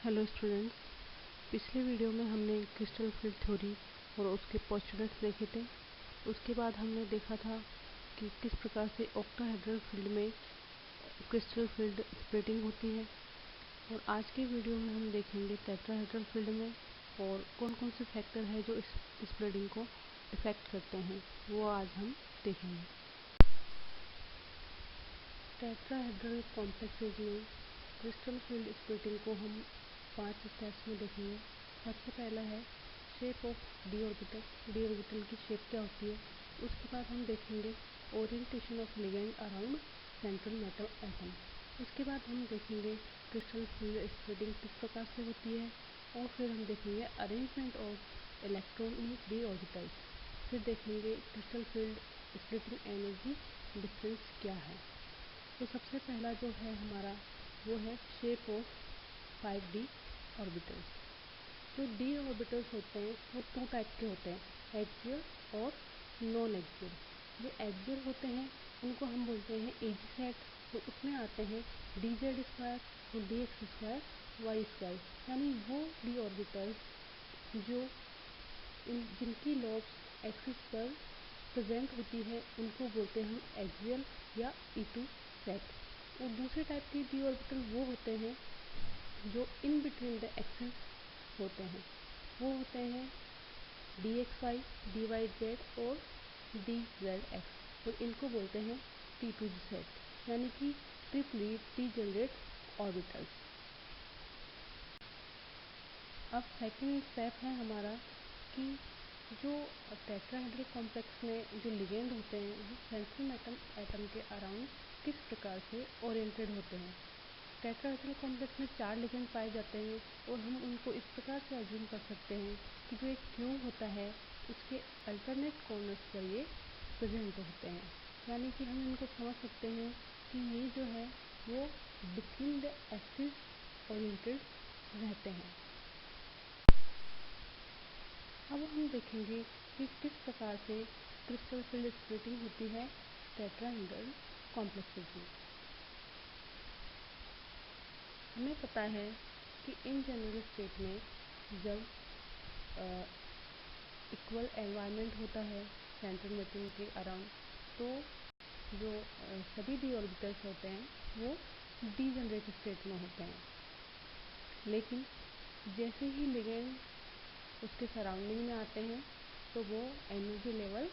Hello students, पिछले video में हमने क्रिस्टल फील्ड थ्योरी और उसके पोस्टुलेट्स देखे थे। उसके बाद हमने देखा था कि किस प्रकार से ऑक्टाहेड्रल फील्ड में क्रिस्टल फील्ड स्प्लिटिंग होती है। और आज के वीडियो में हम देखेंगे टेट्राहेड्रल फील्ड में और कौन कौन से फैक्टर है जो इस स्प्लिटिंग को इफेक्ट करते हैं, वो आज हम देखेंगे। टेट्राहेड्रल कॉम्प्लेक्सेस में क्रिस्टल फील्ड स्प्लिटिंग को हम 5 स्टेप्स में देखेंगे। सबसे पहला है shape of D orbital. D orbital की शेप क्या होती है। उसके बाद हम देखेंगे orientation of ligand around central metal atom. उसके बाद हम देखेंगे क्रिस्टल फील्ड स्प्लिटिंग किस प्रकार से होती है। और फिर हम देखेंगे arrangement of electron in D orbitals. फिर देखेंगे crystal field splitting energy difference क्या है। तो सबसे पहला जो है हमारा वो है शेप ऑफ 5d ऑर्बिटल्स। जो डी ऑर्बिटल्स होते हैं वो 2 टाइप के होते हैं, एक्सियल और नॉन एक्सियल। जो एक्सियल होते हैं उनको हम बोलते हैं एजी सेट, तो उसमें आते हैं dz² और dx² y², यानी वो डी ऑर्बिटल्स जो जिनकी लॉब्स एक्सिस पर प्रेजेंट होती है उनको बोलते हैं हम एक्सियल या E2 सेट। और दूसरे टाइप के डी ऑर्बिटल वो होते हैं जो इन बिटवीन द एक्सिस होते हैं, वो होते हैं dxy, dyz और dzx, तो इनको बोलते हैं T2 सेट, यानी कि ट्रिपली डीजेनरेट ऑर्बिटल्स। अब सेकंड स्टेप है हमारा कि जो टेट्राहेड्रल कॉम्प्लेक्स में जो लिगेंड होते हैं वो सेंट्रल मेटल एटम के अराउंड किस प्रकार से ओरिएंटेड होते हैं। टेट्राहेड्रल कॉम्प्लेक्स में 4 लिगेंड पाए जाते हैं और हम उनको इस प्रकार से अज्यूम कर सकते हैं कि जो एक क्यूब होता है उसके अल्टरनेट कॉर्नर्स पर ये प्रेजेंट होते हैं, यानी कि हम इनको समझ सकते हैं कि ये जो है वो बिटवीन द एक्सिस ओरिएंटेड रहते हैं। अब हम देखेंगे कि किस प्रकार से क्रिस्टल फील्ड स्प्लिटिंग होती है टेट्राहेड्रल कॉम्प्लेक्सेस में। हमें पता है कि इन जनरल स्टेट में जब इक्वल एनवायरनमेंट होता है सेंट्रल मेटल के अराउंड, तो जो सभी डी ऑर्बिटल्स होते हैं वो डीजेनरेट स्टेट में होते हैं। लेकिन जैसे ही लिगेंड उसके सराउंडिंग में आते हैं तो वो एनर्जी लेवल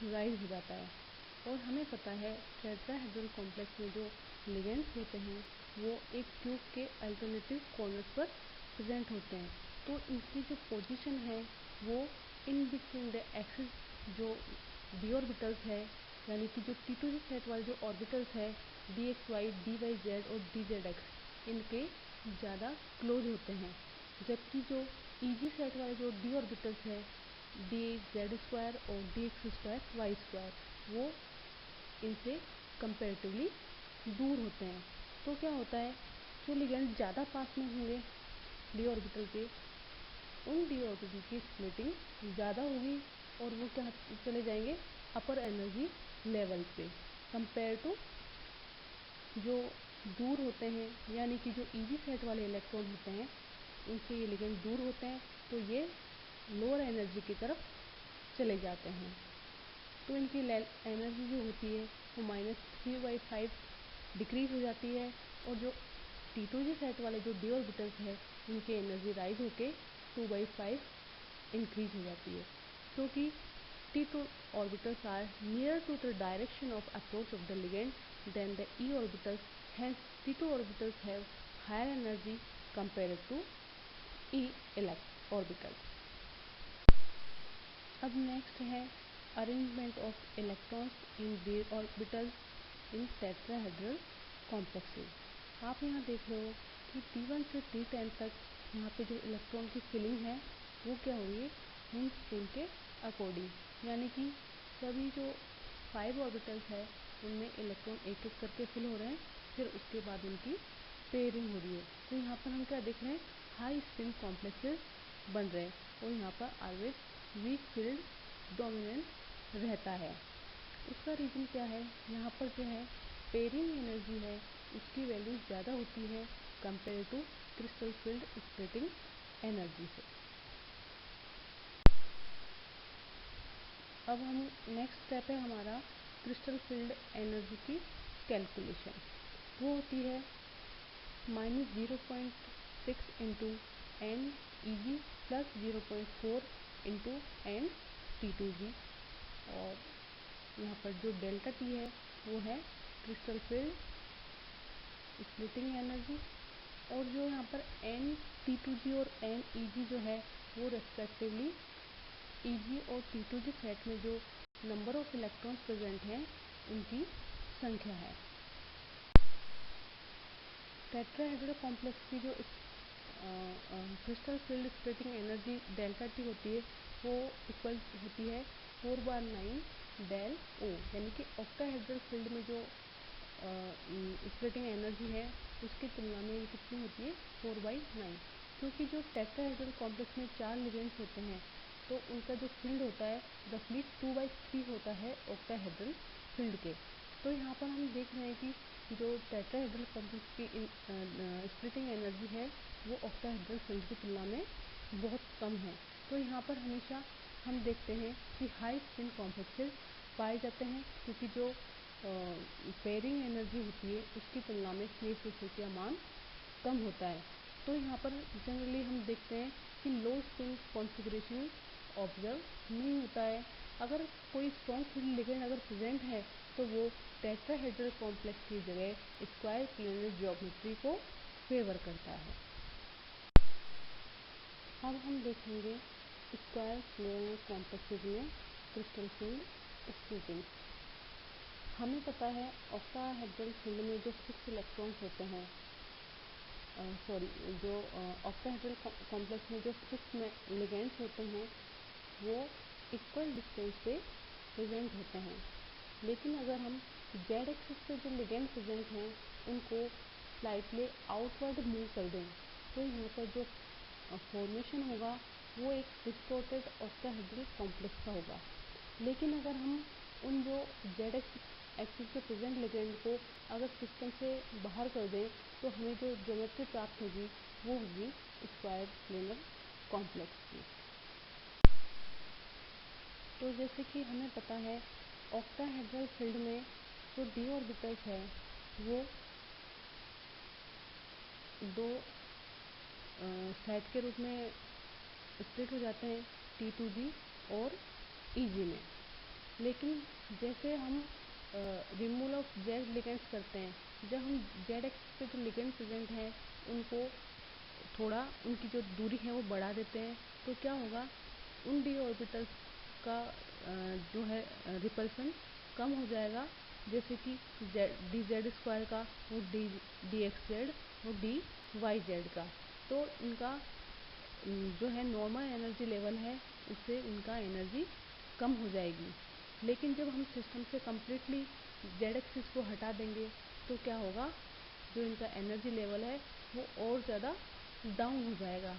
राइज हो जाता है। और हमें पता है टेट्राहेड्रल कॉम्प्लेक्स में जो लिगेंड्स होते हैं वो एक क्यूब के अल्टरनेटिव कॉर्नर्स पर प्रेजेंट होते हैं, तो इनकी जो पोजीशन है वो इन बिटवीन द एक्सिस जो डी ऑर्बिटल्स है, यानी कि जो T2 सेट वाले जो ऑर्बिटल्स है dxy, dyz और dzx, इनके ज़्यादा क्लोज होते हैं। जबकि जो EG सेट वाले जो डी ऑर्बिटल्स है dz² और dx² y², वो इनसे कंपैरेटिवली दूर होते हैं। तो क्या होता है, जो लिगेंड ज़्यादा पास में होंगे डी ऑर्बिटल के, उन डी ऑर्बिटल की स्प्लिटिंग ज़्यादा होगी और वो क्या चले जाएंगे अपर एनर्जी लेवल पे कंपेयर टू जो दूर होते हैं, यानी कि जो EG सेट वाले इलेक्ट्रॉन होते हैं उनसे ये लिगेंड दूर होते हैं, तो ये लोअर एनर्जी की तरफ चले जाते हैं। तो इनकी एनर्जी जो होती है वो -3/5 डिक्रीज हो जाती है। और जो T2 सेट वाले जो डी ऑर्बिटल्स है उनकी एनर्जी राइज होके 2/5 इंक्रीज हो जाती है, क्योंकि T2 orbitals are near to the direction of approach of the ligand than the E orbitals, hence T2 orbitals have higher energy compared to E orbitals. अब next है arrangement of electrons in D orbitals in tetrahedral complexes. आप यहाँ देख रहे हो कि T1 से T10 तक यहाँ पे जो इलेक्ट्रॉन की फिलिंग है वो क्या हो रही है हिंस रूल के अकॉर्डिंग, यानी कि सभी जो 5 ऑर्बिटल्स है उनमें इलेक्ट्रॉन एक एक करके फिल हो रहे हैं, फिर उसके बाद उनकी पेयरिंग हो रही है। तो यहाँ पर हम क्या देख रहे हैं, हाई स्पिन कॉम्प्लेक्सेस बन रहे हैं और यहाँ पर ऑलवेज वीक फील्ड डोमिनेंस रहता है। उसका रीज़न क्या है, यहाँ पर जो है पेयरिंग एनर्जी है उसकी वैल्यू ज़्यादा होती है compare to crystal field splitting energy से। अब हम नेक्स्ट स्टेप है हमारा क्रिस्टल फील्ड एनर्जी की कैलकुलेशन। वो होती है -0.6 into N E G plus 0.4 into N T2G, और यहाँ पर जो डेल्टा टी है वो है क्रिस्टल फील्ड स्प्लिटिंग एनर्जी, और जो यहाँ पर एन T2G और एन ई जो है वो रेस्पेक्टिवली ई और T2G सेट में जो नंबर ऑफ इलेक्ट्रॉन्स प्रेजेंट हैं उनकी संख्या है। टेट्राहेड्रल कॉम्प्लेक्स की जो crystal field splitting energy delta T होती है वो इक्वल होती है 4/9 डेल ओ, यानी कि ऑक्टाहेड्रल फील्ड में जो स्प्लिटिंग एनर्जी है उसकी तुलना में ये कितनी होती है 4/9, क्योंकि जो टेट्राहेड्रल कॉम्प्लेक्स में 4 लिगेंड्स होते हैं तो उनका जो फील्ड होता है रफली 2/3 होता है ऑक्टाहेड्रल फील्ड के। तो यहाँ पर हम देख रहे हैं कि जो टेट्राहेड्रल कॉम्प्लेक्स की स्प्लिटिंग एनर्जी है वो ऑक्टाहेड्रल फील्ड की तुलना में बहुत कम है। तो यहाँ पर हमेशा हम देखते हैं कि हाई स्पिन कॉम्प्लेक्सेस पाए जाते हैं, क्योंकि जो पेयरिंग एनर्जी होती है उसकी तुलना में CH2 का मान कम होता है। तो यहाँ पर जनरली हम देखते हैं कि लो स्पिन कॉन्फ़िगरेशन ऑब्जर्व नहीं होता है। अगर कोई स्ट्रॉन्ग फील्ड लिगेंड अगर प्रेजेंट है तो वो टेट्राहेड्रल कॉम्प्लेक्स की जगह स्क्वायर प्लेनर ज्योमेट्री को फेवर करता है। अब हम देखेंगे स्क्वायर प्लेनर कॉम्प्लेक्सेस में क्रिस्टल फील्ड स्प्लिटिंग। हमें पता है ऑक्टाहेड्रल फील्ड में जो 6 इलेक्ट्रॉन्स होते हैं, जो ऑक्टाहेड्रल कॉम्प्लेक्स में जो 6 लिगेंड्स होते हैं वो इक्वल डिस्टेंस पे प्रेजेंट होते हैं। लेकिन अगर हम जेड एक्सिस पे जो लिगेंड प्रेजेंट हैं उनको स्लाइटली आउटवर्ड मूव कर दें तो यहाँ पर जो फॉर्मेशन होगा वो एक डिस्टॉर्टेड ऑक्टाहेड्रल कॉम्प्लेक्स का होगा। लेकिन अगर हम उन जो जेड एक्सिस पे प्रेजेंट लिगेंड को अगर सिस्टम से बाहर कर दें तो हमें जो ज्योमेट्री प्राप्त होगी वो होगी स्क्वायर प्लेनर कॉम्प्लेक्स की। तो जैसे कि हमें पता है ऑक्टाहेड्रल फील्ड में जो d ऑर्बिटल्स है वो दो सेट के रूप में स्प्लिट हो जाते हैं T2G और EG में। लेकिन जैसे हम रिमूवल ऑफ जेड लिगेंड्स करते हैं, जब हम जेड एक्सिस पे जो लिगेंड प्रेजेंट हैं उनको थोड़ा उनकी जो दूरी है वो बढ़ा देते हैं, तो क्या होगा उन d ऑर्बिटल्स का जो है रिपल्सन कम हो जाएगा, जैसे कि dz² का और dxz और dyz का। तो इनका जो है नॉर्मल एनर्जी लेवल है उससे इनका एनर्जी कम हो जाएगी। लेकिन जब हम सिस्टम से कम्प्लीटली जेड एक्सिस को हटा देंगे तो क्या होगा, जो इनका एनर्जी लेवल है वो और ज़्यादा डाउन हो जाएगा।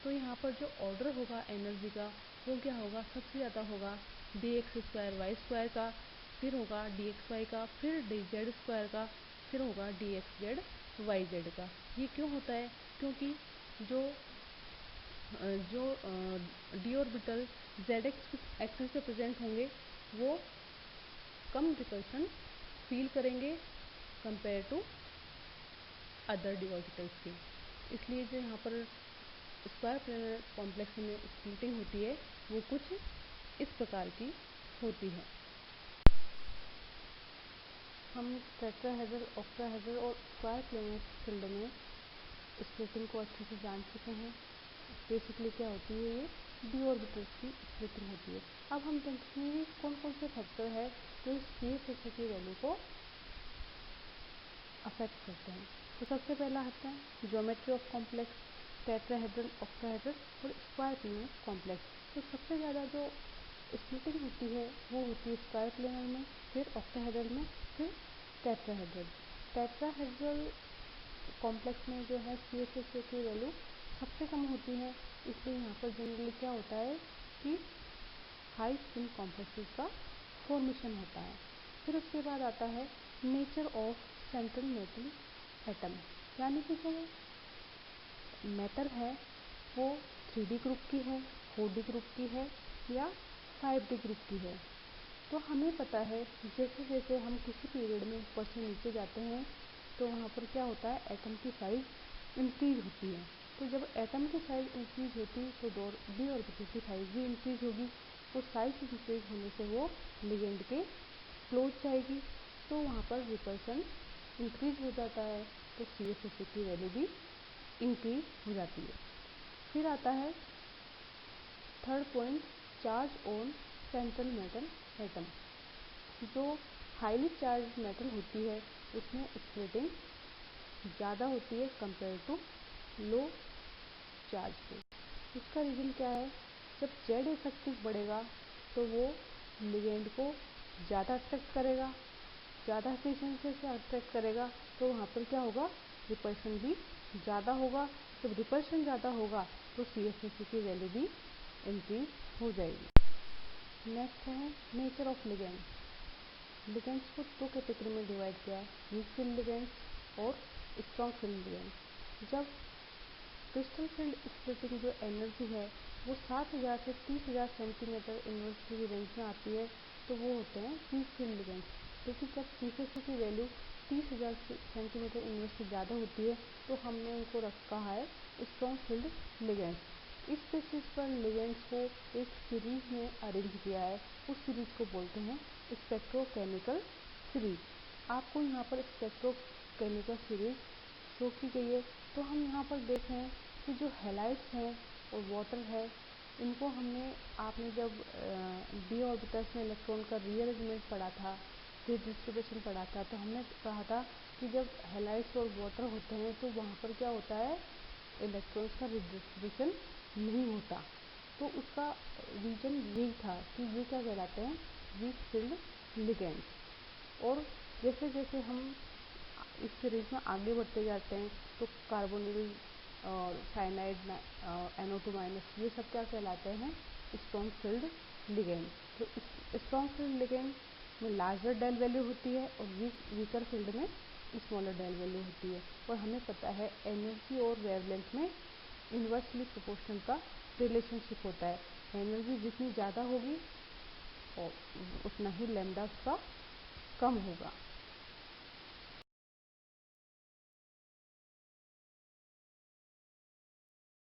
तो यहाँ पर जो ऑर्डर होगा एनर्जी का वो क्या होगा, सबसे ज़्यादा होगा dx² का, फिर होगा dxy का, फिर dz² का, फिर होगा dxz का। ये क्यों होता है, क्योंकि जो d ऑर्बिटल z एक्सिस पे प्रेजेंट होंगे वो कम रिपल्सन फील करेंगे compare to other d orbitals के। इसलिए जो यहाँ पर स्क्वायर प्लेनर कॉम्प्लेक्स में स्प्लिटिंग होती है वो कुछ इस प्रकार की होती है। हम टेट्राहेड्रल, ऑक्टाहेड्रल और स्क्वायर प्लेनर फील्ड में स्प्लिटिंग को अच्छे से जान चुके हैं। बेसिकली क्या होती है, ये d ऑर्बिटल्स की स्प्लिटिंग होती है। अब हम देखेंगे कौन कौन से फैक्टर है जो इस CH की वैल्यू को अफेक्ट करते हैं। तो सबसे पहला आता है geometry of complex, tetrahedral, octahedral और स्क्वायर प्लेनर कॉम्प्लेक्स। तो सबसे ज़्यादा जो स्प्लिटिंग होती है वो होती है स्क्वायर प्लेनर में, फिर ऑक्टाहेड्रल में, फिर टेट्राहेड्रल। टेट्राहेड्रल कॉम्प्लेक्स में जो है CH की वैल्यू सबसे कम होती है, इसलिए यहाँ पर जनरली क्या होता है कि हाई स्पिन कॉम्प्लेक्सेस का फॉर्मेशन होता है। फिर उसके बाद आता है nature of central metal atom, यानी कि जो मेटल है वो 3D ग्रुप की है, 4D ग्रुप की है या 5D ग्रुप की है। तो हमें पता है जैसे जैसे हम किसी पीरियड में ऊपर से नीचे जाते हैं तो वहाँ पर क्या होता है, एटम की साइज इंक्रीज होती है। तो जब एटम की साइज इंक्रीज होती तो डी ऑर्बिटल की साइज भी इंक्रीज होगी। और साइज इंक्रीज होने से वो लिगेंड के क्लोज जाएगी, तो वहाँ पर रिपल्सन इंक्रीज हो जाता है, तो CFSA की वैल्यू भी इंक्रीज हो जाती है। फिर आता है third point, charge on central metal atom. जो हाईली चार्ज मेटल होती है उसमें स्प्लिटिंग ज़्यादा होती है कंपेयर टू लो चार्ज के। उसका रीज़न क्या है, जब जेड इफेक्टिव बढ़ेगा तो वो लिगेंड को ज़्यादा अट्रैक्ट करेगा, ज़्यादा एफिशिएंसी से अट्रैक्ट करेगा, तो वहाँ पर क्या होगा, रिपल्शन भी ज़्यादा होगा। जब रिपल्शन ज़्यादा होगा तो CFSA की वैल्यू भी इंक्रीज हो जाएगी। नेक्स्ट है नेचर ऑफ लिगेंड। लिगेंड्स को दो कैटेगरी में डिवाइड किया है, वीक फील्ड लिगेंड्स और स्ट्रॉन्ग फील्ड लिगेंड्स। जब क्रिस्टल फील्ड स्प्लिटिंग जो एनर्जी है वो 7000 से 30000 सेंटीमीटर इन्वर्सिटी की रेंज में आती है, तो वो होते हैं वीक फील्ड लिगेंड्स। लेकिन जब CFSA की वैल्यू 30000 सेंटीमीटर इन्वर्सिटी ज़्यादा होती है तो हमने उनको कहा है स्ट्रॉन्ग फील्ड लिगेंड्स। इस बेसिस पर लिगेंड्स को एक सीरीज में अरेंज किया है, उस सीरीज को बोलते हैं स्पेक्ट्रोकेमिकल सीरीज। आपको यहाँ पर स्पेक्ट्रोकेमिकल सीरीज शो की गई है। तो हम यहाँ पर देख रहे हैं कि जो हैलाइड्स हैं और वाटर है, इनको आपने जब डी ऑर्बिटल्स में इलेक्ट्रॉन का रीअरेंजमेंट पढ़ा था, रिडिस्ट्रीब्यूशन पढ़ा था, तो हमने कहा था कि जब हैलाइड्स और वाटर होते हैं तो वहाँ पर क्या होता है, इलेक्ट्रॉन्स का रिडिस्ट्रीब्यूशन नहीं होता। तो उसका रीजन यही था कि ये क्या कहलाते हैं, वीक फील्ड लिगेंड्स। और जैसे जैसे हम इस सीरीज में आगे बढ़ते जाते हैं तो कार्बोनिल और साइनाइड, NO2- ये सब क्या कहलाते हैं, स्ट्रॉन्ग फील्ड लिगेंड। तो स्ट्रॉन्ग फील्ड लिगेंड में लार्जर डेल वैल्यू होती है और वीकर फील्ड में स्मॉलर डेल वैल्यू होती है। और हमें पता है एनर्जी और वेवलेंथ में इन्वर्सली प्रोपोर्शनल का रिलेशनशिप होता है। एनर्जी जितनी ज़्यादा होगी और उतना ही लैम्डा उसका कम होगा।